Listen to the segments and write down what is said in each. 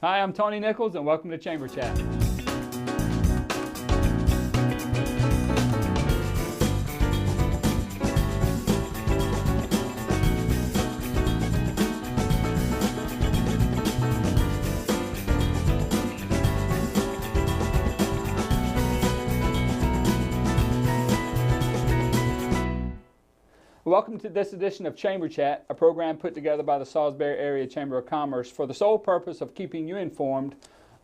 Hi, I'm Tony Nichols, and welcome to Chamber Chat. Welcome to this edition of Chamber Chat, a program put together by the Salisbury Area Chamber of Commerce for the sole purpose of keeping you informed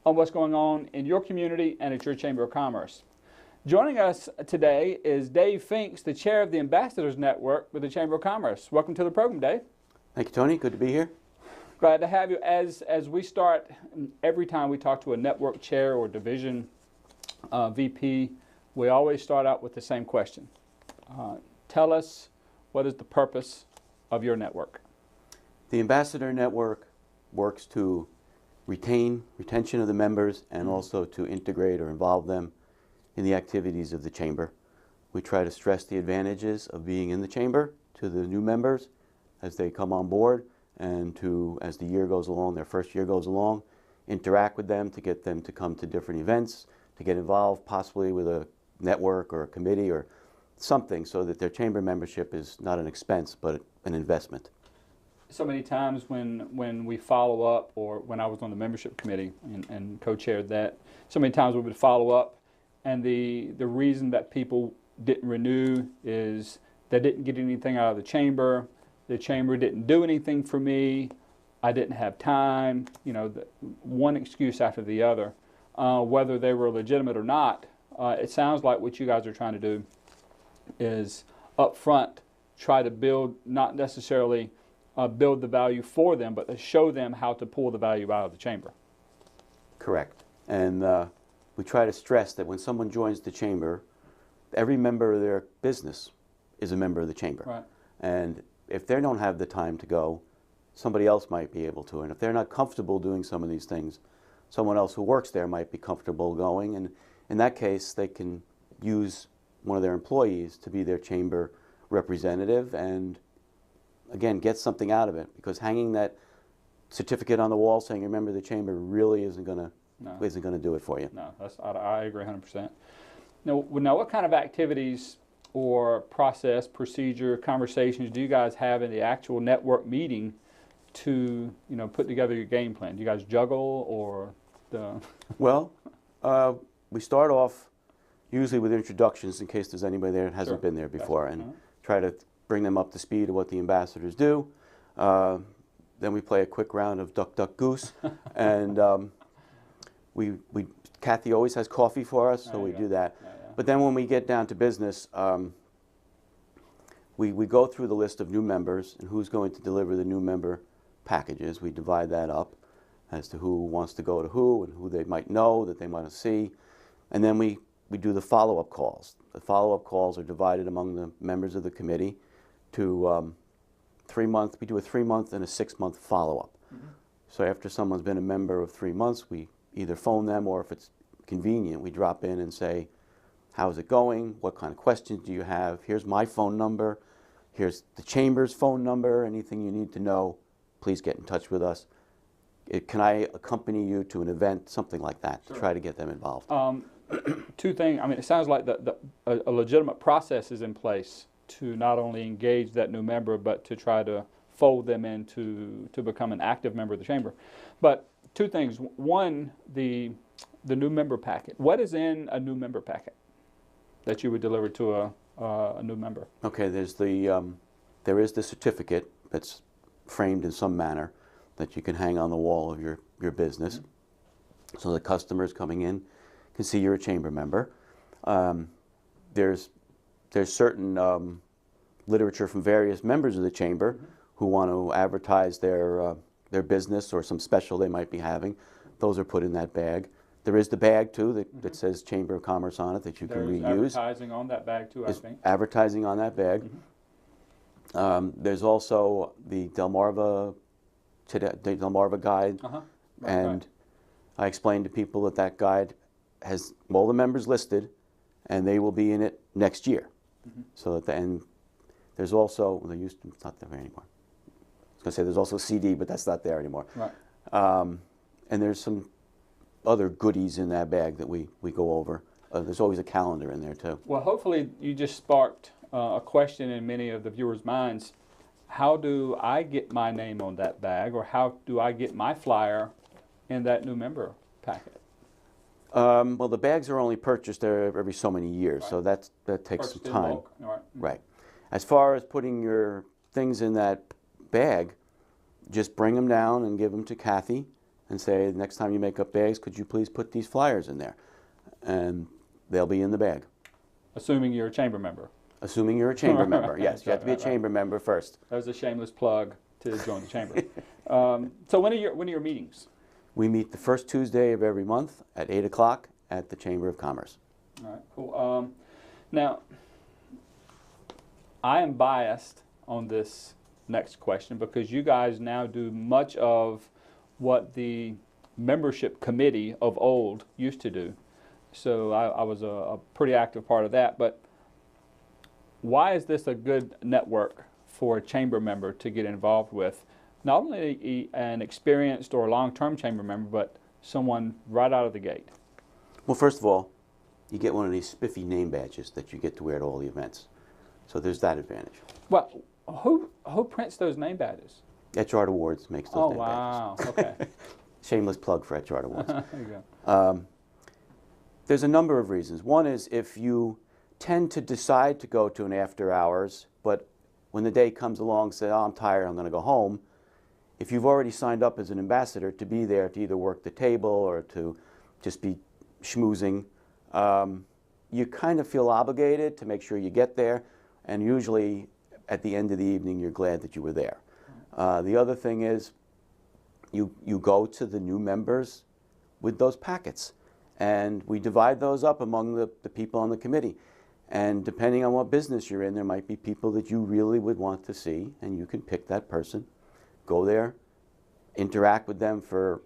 on what's going on in your community and at your Chamber of Commerce. Joining us today is Dave Pfingst, the chair of the Ambassadors Network with the Chamber of Commerce. Welcome to the program, Dave. Thank you, Tony. Good to be here. Glad to have you. As we start, every time we talk to a network chair or division VP, we always start out with the same question. Tell us, what is the purpose of your network? The Ambassador Network works to retention of the members and also to integrate or involve them in the activities of the Chamber. We try to stress the advantages of being in the Chamber to the new members as they come on board, and to, as the year goes along, their first year goes along, interact with them to get them to come to different events, to get involved possibly with a network or a committee or something, so that their chamber membership is not an expense but an investment. So many times when we follow up, or when I was on the membership committee and co-chaired that, so many times we would follow up, and the reason that people didn't renew is they didn't get anything out of the chamber didn't do anything for me, I didn't have time, one excuse after the other. Whether they were legitimate or not, it sounds like what you guys are trying to do is up front try to build, not necessarily build the value for them, but to show them how to pull the value out of the chamber. Correct. And we try to stress that when someone joins the chamber, every member of their business is a member of the chamber. Right. And if they don't have the time to go, somebody else might be able to. And if they're not comfortable doing some of these things, someone else who works there might be comfortable going. And in that case, they can use one of their employees to be their chamber representative and, again, get something out of it, because hanging that certificate on the wall saying you're a member of the chamber really isn't going to do it for you. No, I agree 100%. Now, what kind of activities or process, procedure, conversations do you guys have in the actual network meeting to put together your game plan? Do you guys juggle or the? Well, we start off usually with introductions in case there's anybody there that hasn't been there before, and try to bring them up to speed of what the ambassadors do. Then we play a quick round of duck, duck, goose, and Kathy always has coffee for us, so we do that. Yeah. But then when we get down to business, we go through the list of new members and who's going to deliver the new member packages. We divide that up as to who wants to go to who and who they might know that they want to see, and then we do the follow-up calls. The follow-up calls are divided among the members of the committee to 3 month. We do a 3-month and a 6-month follow-up. Mm-hmm. So after someone's been a member of 3 months, we either phone them, or if it's convenient, we drop in and say, how's it going? What kind of questions do you have? Here's my phone number. Here's the chamber's phone number. Anything you need to know, please get in touch with us. Can I accompany you to an event? Something like that. Sure. To try to get them involved. Two things. I mean, it sounds like a legitimate process is in place to not only engage that new member, but to try to fold them into to become an active member of the chamber. But two things. One, the new member packet. What is in a new member packet that you would deliver to a new member? Okay, there is the certificate that's framed in some manner that you can hang on the wall of your business, mm-hmm. so the customers coming in can see you're a chamber member. There's certain literature from various members of the chamber, mm-hmm. who want to advertise their business or some special they might be having. Those are put in that bag. There is the bag too that, mm-hmm. that says Chamber of Commerce on it that you can reuse. There's advertising on that bag too, I think. Advertising on that bag. Mm-hmm. There's also the Delmarva guide, and I explained to people that guide has all the members listed, and they will be in it next year. Mm-hmm. So at the end, there's also, it's not there anymore. I was going to say there's also CD, but that's not there anymore. Right. and there's some other goodies in that bag that we go over. There's always a calendar in there too. Well, hopefully you just sparked a question in many of the viewers' minds. How do I get my name on that bag, or how do I get my flyer in that new member packet? Well, the bags are only purchased every so many years, Right. so that takes Purchased some in time. bulk. All right. Right. As far as putting your things in that bag, just bring them down and give them to Kathy and say, next time you make up bags, could you please put these flyers in there? And they'll be in the bag. Assuming you're a chamber member. Assuming you're a chamber member. Yes, That's you have to be a right. chamber member first. That was a shameless plug to join the chamber. So when are your meetings? We meet the first Tuesday of every month at 8 o'clock at the Chamber of Commerce. All right, cool. Now, I am biased on this next question because you guys now do much of what the membership committee of old used to do. So I was a pretty active part of that. But why is this a good network for a chamber member to get involved with? Not only an experienced or long-term chamber member, but someone right out of the gate. Well, first of all, you get one of these spiffy name badges that you get to wear at all the events. So there's that advantage. Well, who prints those name badges? Etchart Awards makes those Oh, name wow. badges. Okay. Shameless plug for Etchart Awards. There you go. There's a number of reasons. One is if you tend to decide to go to an after hours, but when the day comes along, say, oh, I'm tired, I'm going to go home. If you've already signed up as an ambassador to be there to either work the table or to just be schmoozing, you kind of feel obligated to make sure you get there, and usually at the end of the evening you're glad that you were there. The other thing is you go to the new members with those packets, and we divide those up among the people on the committee. And depending on what business you're in, there might be people that you really would want to see, and you can pick that person, go there, interact with them for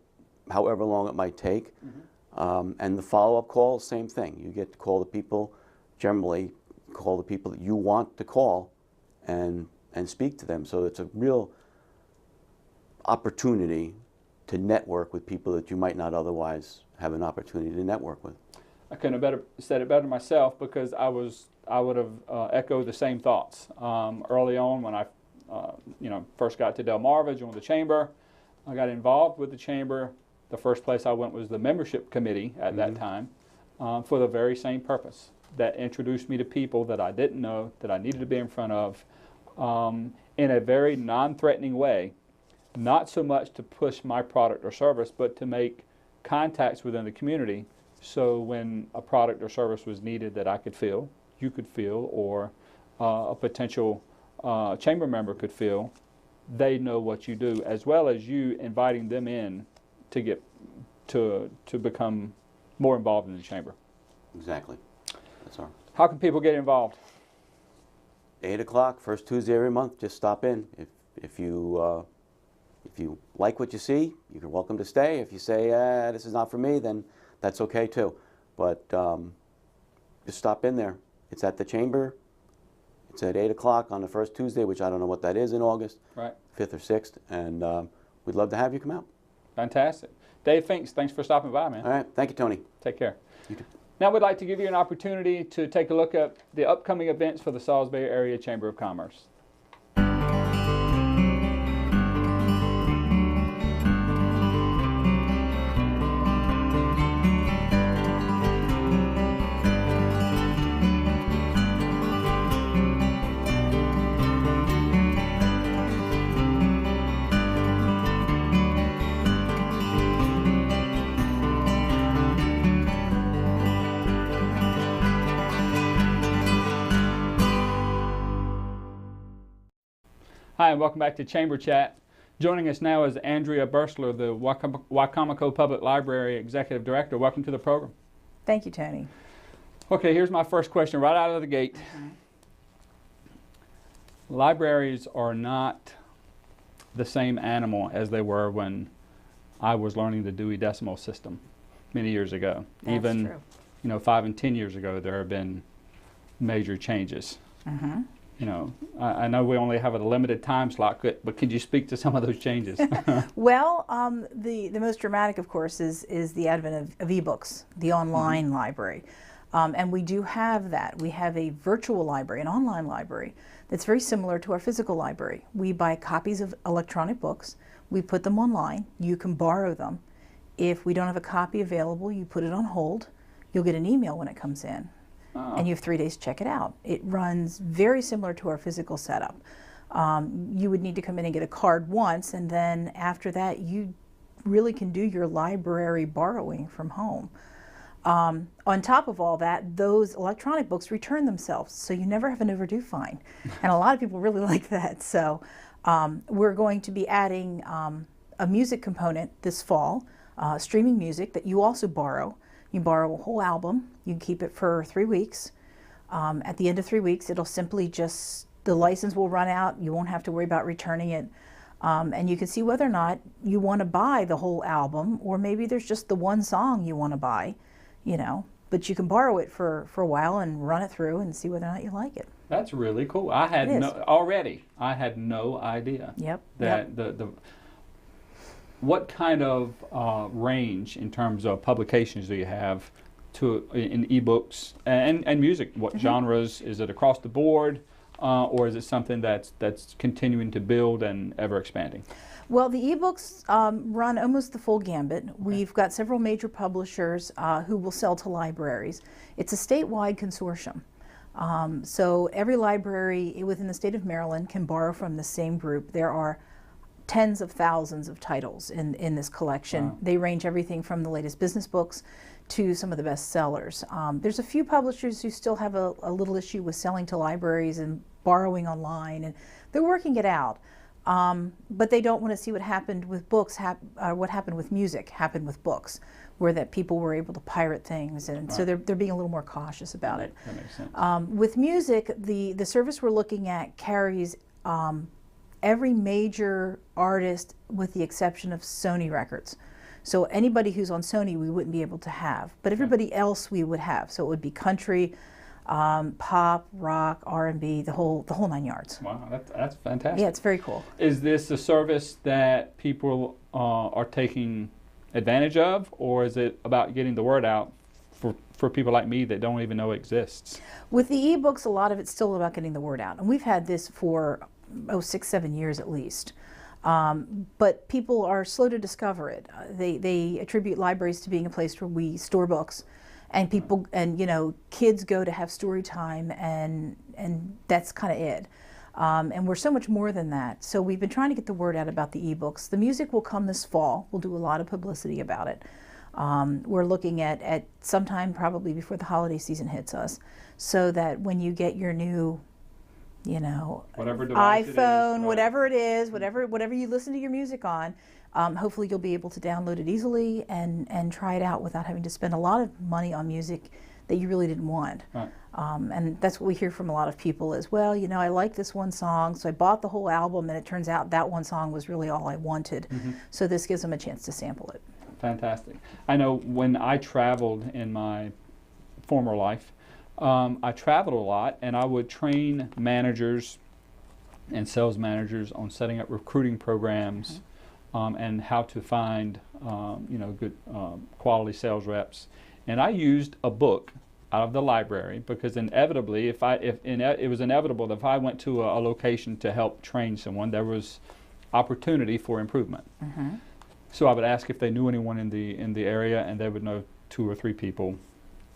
however long it might take. And the follow-up call, same thing. You get to call the people, generally call the people that you want to call and speak to them. So it's a real opportunity to network with people that you might not otherwise have an opportunity to network with. I couldn't have said it better myself, because I would have echoed the same thoughts early on when I first got to Delmarva, joined the chamber. I got involved with the chamber. The first place I went was the membership committee at that time, for the very same purpose. That introduced me to people that I didn't know, that I needed to be in front of, in a very non-threatening way. Not so much to push my product or service, but to make contacts within the community, so when a product or service was needed that I could fill, you could fill, or a potential chamber member could fill, they know what you do, as well as you inviting them in to get to become more involved in the chamber. Exactly. That's all. How can people get involved? 8 o'clock, first Tuesday every month. Just stop in. If you like what you see, you're welcome to stay. If you say, this is not for me, then that's okay too. But just stop in there. It's at the chamber. It's at 8 o'clock on the first Tuesday, which I don't know what that is in August. Right. 5th or 6th. And we'd love to have you come out. Fantastic. Dave Pfingst, thanks for stopping by, man. All right. Thank you, Tony. Take care. You too. Now we'd like to give you an opportunity to take a look at the upcoming events for the Salisbury Area Chamber of Commerce. Hi, and welcome back to Chamber Chat. Joining us now is Andrea Berstler, the Wicomico Public Library Executive Director. Welcome to the program. Thank you, Tony. Okay, here's my first question right out of the gate. Libraries are not the same animal as they were when I was learning the Dewey Decimal System many years ago. That's Even, true. 5 and 10 years ago, there have been major changes. You know, I know we only have a limited time slot, but could you speak to some of those changes? Well, the most dramatic, of course, is the advent of ebooks, the online library. And we do have that. We have a virtual library, an online library, that's very similar to our physical library. We buy copies of electronic books. We put them online. You can borrow them. If we don't have a copy available, you put it on hold. You'll get an email when it comes in. Oh. And you have 3 days to check it out. It runs very similar to our physical setup. You would need to come in and get a card once, and then after that, you really can do your library borrowing from home. On top of all that, those electronic books return themselves, so you never have an overdue fine. And a lot of people really like that. So we're going to be adding a music component this fall, streaming music that you also borrow. You borrow a whole album, you can keep it for 3 weeks. At the end of 3 weeks, it'll simply just, the license will run out, you won't have to worry about returning it. And you can see whether or not you want to buy the whole album, or maybe there's just the one song you want to buy, you know. But you can borrow it for a while and run it through and see whether or not you like it. That's really cool. I had no idea. Yep. That the what kind of range in terms of publications do you have in ebooks and music? What genres? Is it across the board, or is it something that's continuing to build and ever expanding? Well, the ebooks run almost the full gambit. We've got several major publishers who will sell to libraries. It's a statewide consortium. So every library within the state of Maryland can borrow from the same group. There are tens of thousands of titles in this collection. Wow. They range everything from the latest business books to some of the best sellers. There's a few publishers who still have a little issue with selling to libraries and borrowing online, and they're working it out. But they don't want to see what happened with books, what happened with music happened with books, where that people were able to pirate things, and so they're being a little more cautious about it. That makes sense. With music, the service we're looking at carries every major artist with the exception of Sony records. So anybody who's on Sony we wouldn't be able to have, but everybody else we would have. So it would be country, pop, rock, R&B, the whole 9 yards. Wow, that's fantastic. Yeah, it's very cool. Is this a service that people are taking advantage of, or is it about getting the word out for people like me that don't even know it exists? With the ebooks, a lot of it's still about getting the word out, and we've had this for 6-7 years at least. But people are slow to discover it. They attribute libraries to being a place where we store books, and people, and you know, kids go to have story time, and that's kind of it. And we're so much more than that. So we've been trying to get the word out about the ebooks. The music will come this fall. We'll do a lot of publicity about it. We're looking at sometime probably before the holiday season hits us, so that when you get your new, you know, whatever device iPhone, it is, whatever it is, whatever you listen to your music on, hopefully you'll be able to download it easily and try it out without having to spend a lot of money on music that you really didn't want. Right. And that's what we hear from a lot of people as well. You know, I like this one song, so I bought the whole album, and it turns out that one song was really all I wanted. So this gives them a chance to sample it. Fantastic. I know when I traveled in my former life, I traveled a lot, and I would train managers and sales managers on setting up recruiting programs and how to find you know, good quality sales reps. And I used a book out of the library because inevitably, it was inevitable that if I went to a location to help train someone, there was opportunity for improvement. So I would ask if they knew anyone in the area, and they would know 2 or 3 people.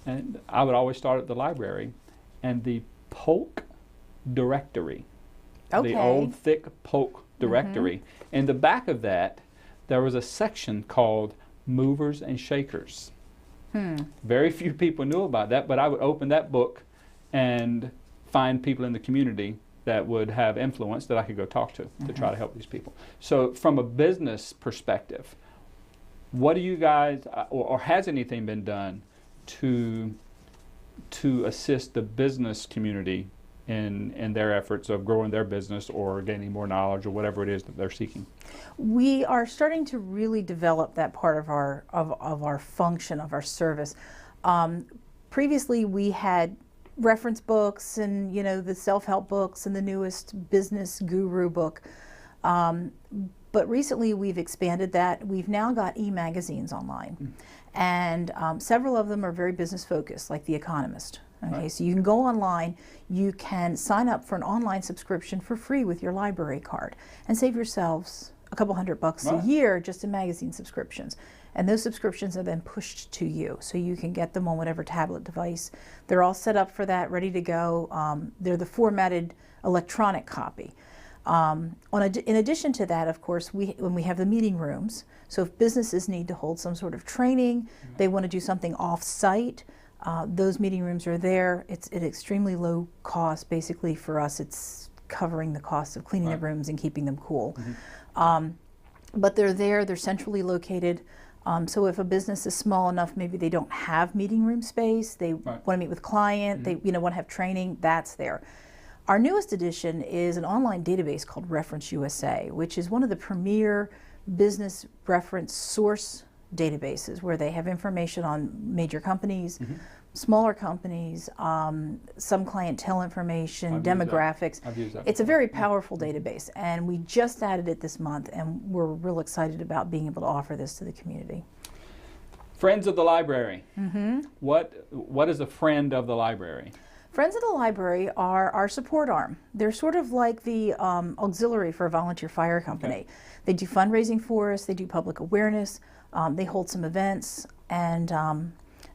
And I would always start at the library, and the Polk directory, the old thick Polk directory. In the back of that, there was a section called Movers and Shakers. Very few people knew about that, but I would open that book and find people in the community that would have influence that I could go talk to try to help these people. So from a business perspective, what do you guys, or has anything been done to assist the business community in their efforts of growing their business or gaining more knowledge or whatever it is that they're seeking? We are starting to really develop that part of our function, of our service. Previously, we had reference books and, you know, the self-help books and the newest business guru book. But recently we've expanded that. We've now got e-magazines online. And several of them are very business focused, like The Economist. Okay, Right. so you can go online, you can sign up for an online subscription for free with your library card and save yourselves a couple $100 Right. a year just in magazine subscriptions. And those subscriptions are then pushed to you, so you can get them on whatever tablet device. They're all set up for that, ready to go. They're the formatted electronic copy. In addition to that, of course, when we have the meeting rooms, so if businesses need to hold some sort of training, they want to do something off-site, those meeting rooms are there. It's at extremely low cost. Basically, for us, it's covering the cost of cleaning the rooms and keeping them cool. But they're there, they're centrally located. So if a business is small enough, maybe they don't have meeting room space, they want to meet with client, they want to have training, that's there. Our newest addition is an online database called Reference USA, which is one of the premier business reference source databases where they have information on major companies, smaller companies, some clientele information, demographics. I've used that It's a before. very powerful database, and we just added it this month, and we're real excited about being able to offer this to the community. Friends of the library. What is a friend of the library? Friends of the Library are our support arm. They're sort of like the auxiliary for a volunteer fire company. They do fundraising for us, they do public awareness, they hold some events, and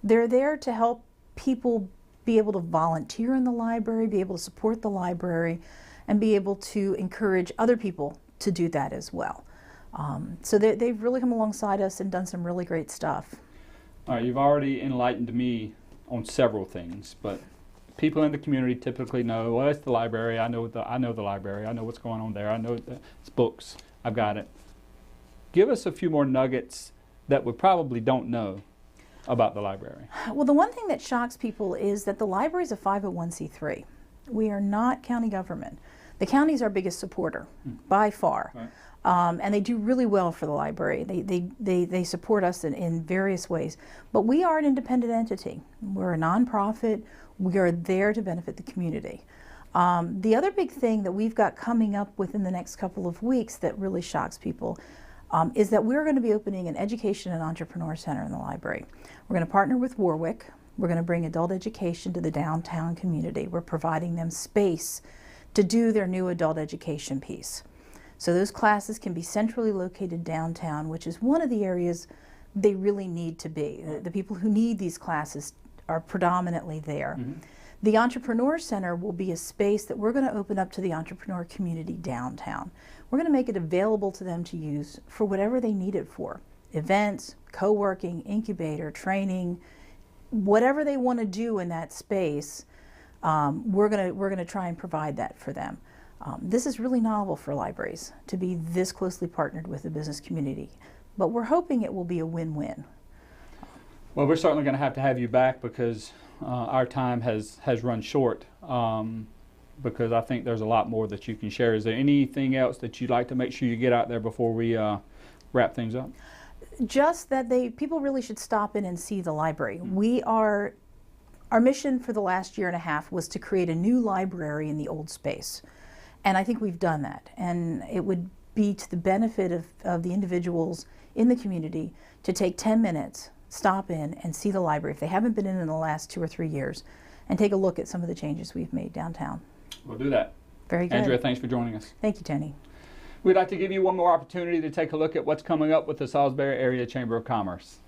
they're there to help people be able to volunteer in the library, be able to support the library, and be able to encourage other people to do that as well. So they've really come alongside us and done some really great stuff. All right, you've already enlightened me on several things, but people in the community typically know, well, it's the library. I know the library. I know what's going on there. I know it's books. I've got it. Give us a few more nuggets that we probably don't know about the library. Well, the one thing that shocks people is that the library is a 501c3. We are not county government. The county is our biggest supporter by far. And they do really well for the library. They support us in various ways. But we are an independent entity. We're a nonprofit. We are there to benefit the community. The other big thing that we've got coming up within the next couple of weeks that really shocks people is that we're going to be opening an education and entrepreneur center in the library. We're going to partner with Warwick. We're going to bring adult education to the downtown community. We're providing them space to do their new adult education piece. So those classes can be centrally located downtown, which is one of the areas they really need to be. The people who need these classes are predominantly there. The Entrepreneur Center will be a space that we're going to open up to the entrepreneur community downtown. We're going to make it available to them to use for whatever they need it for. Events, co-working, incubator, training, whatever they want to do in that space, we're going to try and provide that for them. This is really novel for libraries to be this closely partnered with the business community, but we're hoping it will be a win-win. Well, we're certainly going to have you back because our time has run short, because I think there's a lot more that you can share. Is there anything else that you'd like to make sure you get out there before we wrap things up? Just that people really should stop in and see the library. Our mission for the last year and a half was to create a new library in the old space. And I think we've done that. And it would be to the benefit of the individuals in the community to take 10 minutes, stop in and see the library if they haven't been in the last 2 or 3 years, and take a look at some of the changes we've made downtown. We'll do that. Very good. Andrea, thanks for joining us. Thank you, Tony. We'd like to give you one more opportunity to take a look at what's coming up with the Salisbury Area Chamber of Commerce.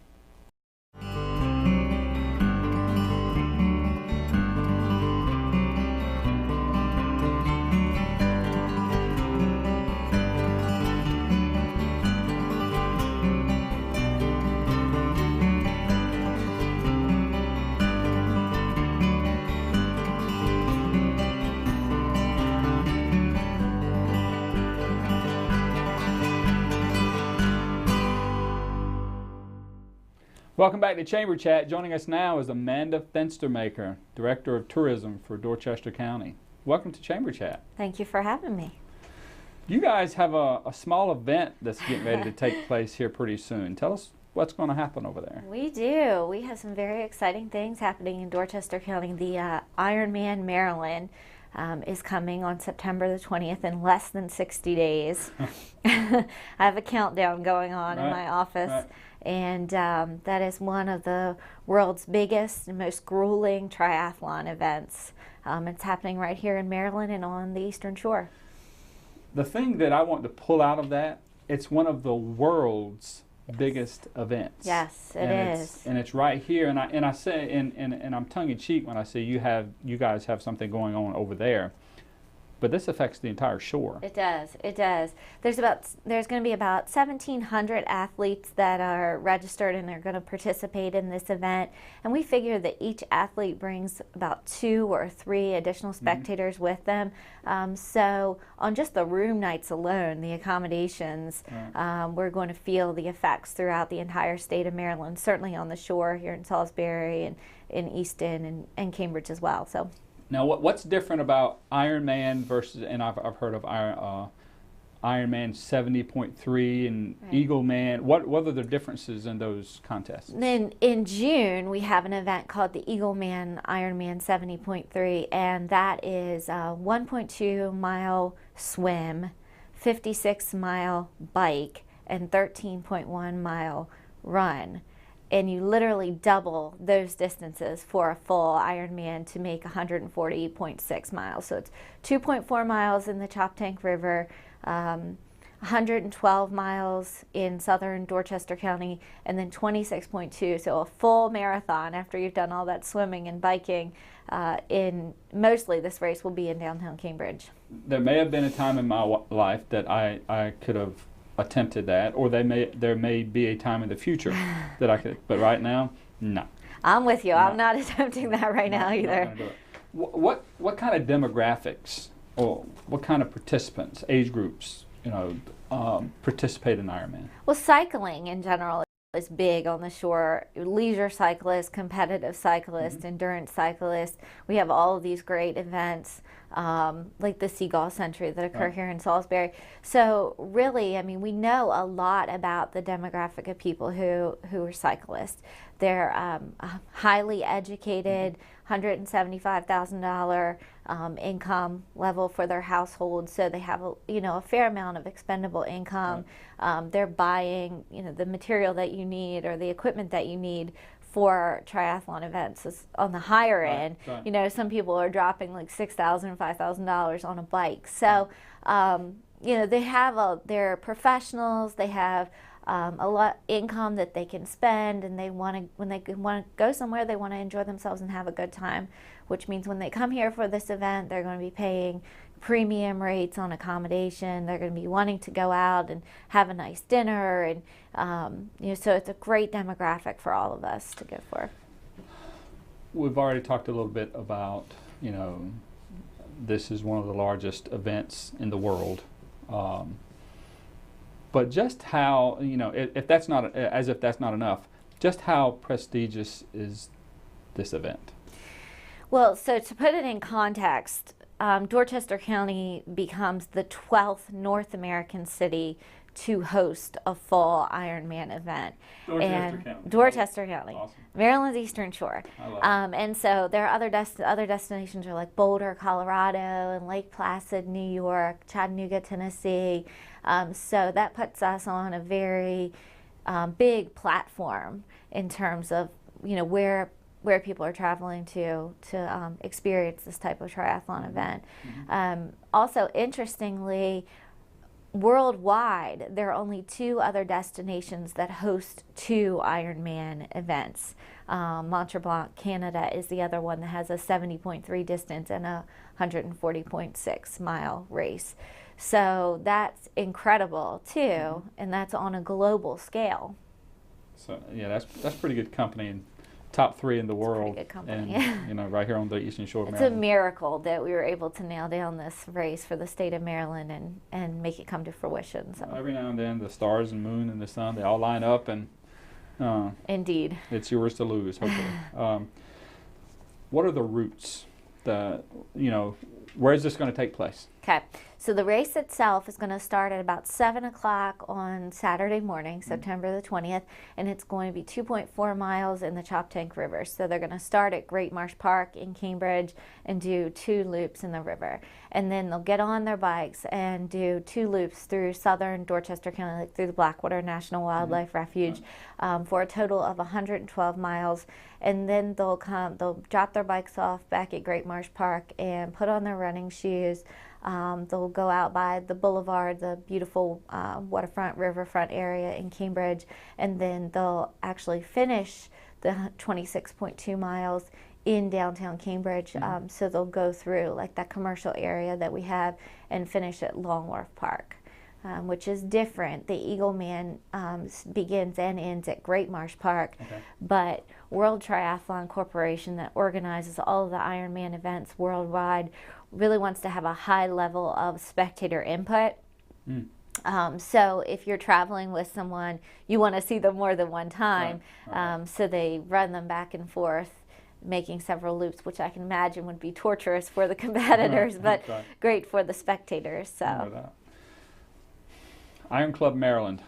Welcome back to Chamber Chat. Joining us now is Amanda Fenstermaker, Director of Tourism for Dorchester County. Welcome to Chamber Chat. Thank you for having me. You guys have a small event that's getting ready to take place here pretty soon. Tell us what's going to happen over there? We do. We have some very exciting things happening in Dorchester County. The Ironman Maryland is coming on September the 20th in less than 60 days. I have a countdown going on in my office. And that is one of the world's biggest and most grueling triathlon events. It's happening right here in Maryland and on the Eastern Shore. The thing that I want to pull out of that, it's one of the world's biggest events. Yes, it is. And it's right here. And I say, and I'm tongue in cheek when I say you guys have something going on over there. But this affects the entire shore. It does. It does. There's going to be about 1,700 athletes that are registered and they're going to participate in this event. And we figure that each athlete brings about 2 or 3 additional spectators with them. So on just the room nights alone, the accommodations, we're going to feel the effects throughout the entire state of Maryland. Certainly on the shore here in Salisbury and in Easton and Cambridge as well. So. Now, what's different about Ironman versus, and I've heard of Ironman 70.3 and Eagleman. What are the differences in those contests? Then in June, we have an event called the Eagleman Ironman 70.3, and that is a 1.2 mile swim, 56 mile bike, and 13.1 mile run. And you literally double those distances for a full Ironman to make 140.6 miles. So it's 2.4 miles in the Choptank River, 112 miles in southern Dorchester County, and then 26.2. So a full marathon after you've done all that swimming and biking. Mostly this race will be in downtown Cambridge. There may have been a time in my life that I could have attempted that, or there may be a time in the future that I could, but right now, no. I'm with you. I'm not attempting that right now either. What kind of demographics or what kind of participants, age groups, participate in Ironman? Well, cycling in general is big on the shore. Leisure cyclists, competitive cyclists, endurance cyclists. We have all of these great events like the Seagull Century that occur here in Salisbury. So really, I mean, we know a lot about the demographic of people who are cyclists. They're highly educated, $175,000 income level for their household, so they have a fair amount of expendable income. They're buying the material that you need or the equipment that you need for triathlon events. Is on the higher end. Some people are dropping like $6,000, $5,000 on a bike. So they're professionals. They have a lot income that they can spend, and when they want to go somewhere, they want to enjoy themselves and have a good time, which means when they come here for this event, they're going to be paying premium rates on accommodation. They're going to be wanting to go out and have a nice dinner, and so it's a great demographic for all of us to go for. We've already talked a little bit about, this is one of the largest events in the world. But just how, if that's not enough, just how prestigious is this event? Well, so to put it in context, Dorchester County becomes the 12th North American city to host a full Ironman event. Dorchester County. Awesome. Maryland's Eastern Shore. I love it. And so there are other destinations are like Boulder, Colorado, and Lake Placid, New York, Chattanooga, Tennessee. So that puts us on a very big platform in terms of where people are traveling to experience this type of triathlon event. Also, interestingly, worldwide, there are only 2 other destinations that host 2 Ironman events. Mont Tremblant, Canada, is the other one that has a 70.3 distance and a 140.6 mile race. So that's incredible too, and that's on a global scale. So yeah, that's pretty good company, and top 3 in the world, good company. And right here on the Eastern Shore of It's Maryland. a miracle that we were able to nail down this race for the state of Maryland and make it come to fruition. So every now and then, the stars and moon and the sun, they all line up, and indeed, it's yours to lose, hopefully. What are the routes? Where is this going to take place? Okay, So the race itself is going to start at about 7 o'clock on Saturday morning, September the 20th, and it's going to be 2.4 miles in the Choptank River. So they're going to start at Great Marsh Park in Cambridge and do 2 loops in the river. And then they'll get on their bikes and do 2 loops through southern Dorchester County, like through the Blackwater National Wildlife Refuge, for a total of 112 miles. And then they'll drop their bikes off back at Great Marsh Park and put on their running shoes. They'll go out by the boulevard, the beautiful waterfront, riverfront area in Cambridge, and then they'll actually finish the 26.2 miles in downtown Cambridge. So they'll go through like that commercial area that we have and finish at Long Wharf Park, which is different. The Eagleman begins and ends at Great Marsh Park, but World Triathlon Corporation, that organizes all of the Ironman events worldwide, really wants to have a high level of spectator input. So if you're traveling with someone, you want to see them more than one time. So they run them back and forth, making several loops, which I can imagine would be torturous for the competitors, but great for the spectators. So, Iron Club Maryland.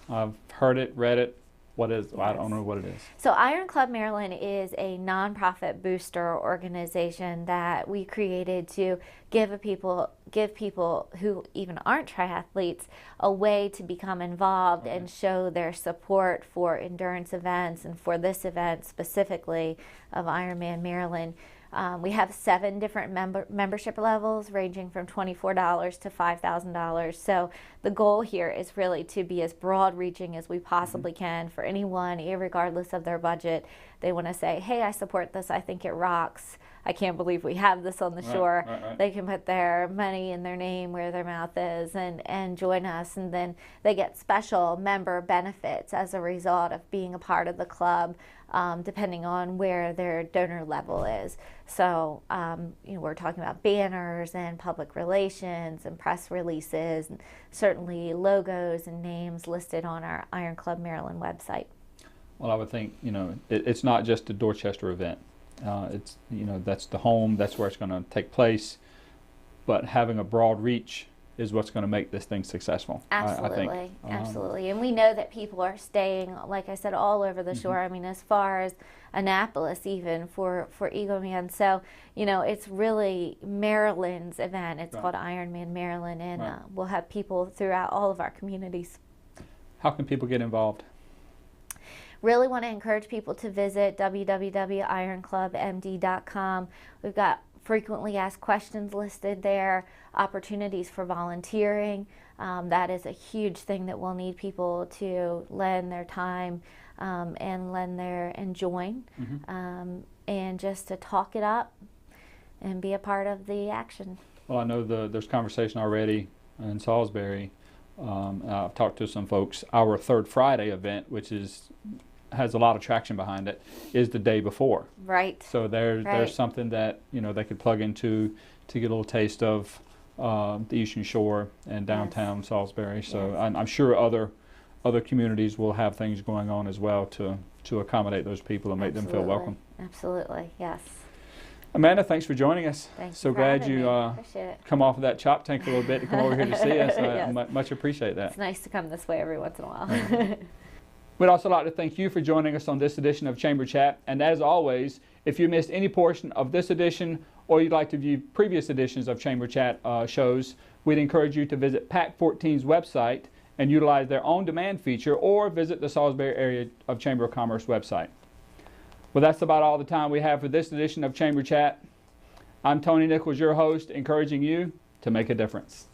I've heard it, read it. What is? Yes. I don't know what it is. So Iron Club Maryland is a nonprofit booster organization that we created to give people who even aren't triathletes a way to become involved and show their support for endurance events, and for this event specifically of Ironman Maryland. We have 7 different membership levels ranging from $24 to $5,000. So the goal here is really to be as broad reaching as we possibly can for anyone, regardless of their budget. They want to say, hey, I support this, I think it rocks. I can't believe we have this on the shore. They can put their money in their name where their mouth is and join us. And then they get special member benefits as a result of being a part of the club, depending on where their donor level is. So we're talking about banners and public relations and press releases, and certainly logos and names listed on our Iron Club Maryland website. Well, I would think, it's not just a Dorchester event. It's, that's the home, that's where it's going to take place. But having a broad reach is what's going to make this thing successful. Absolutely, I think. Absolutely. And we know that people are staying, like I said, all over the shore. I mean, as far as Annapolis even for Eagleman. So, it's really Maryland's event. It's called Ironman Maryland, and we'll have people throughout all of our communities. How can people get involved? Really want to encourage people to visit www.ironclubmd.com. We've got frequently asked questions listed there, opportunities for volunteering. That is a huge thing that we'll need people to lend their time and join, and just to talk it up and be a part of the action. Well, I know there's conversation already in Salisbury. I've talked to some folks. Our Third Friday event, which has a lot of traction behind it, is the day before. Right. So there's something that they could plug into to get a little taste of the Eastern Shore and downtown Salisbury. So I'm sure other communities will have things going on as well to accommodate those people and make them feel welcome. Absolutely, yes. Amanda, thanks for joining us. Thanks so for glad you come off of that chop tank a little bit to come over here to see us. I much appreciate that. It's nice to come this way every once in a while. We'd also like to thank you for joining us on this edition of Chamber Chat. And as always, if you missed any portion of this edition or you'd like to view previous editions of Chamber Chat shows, we'd encourage you to visit PAC 14's website and utilize their on-demand feature, or visit the Salisbury area of Chamber of Commerce website. Well, that's about all the time we have for this edition of Chamber Chat. I'm Tony Nichols, your host, encouraging you to make a difference.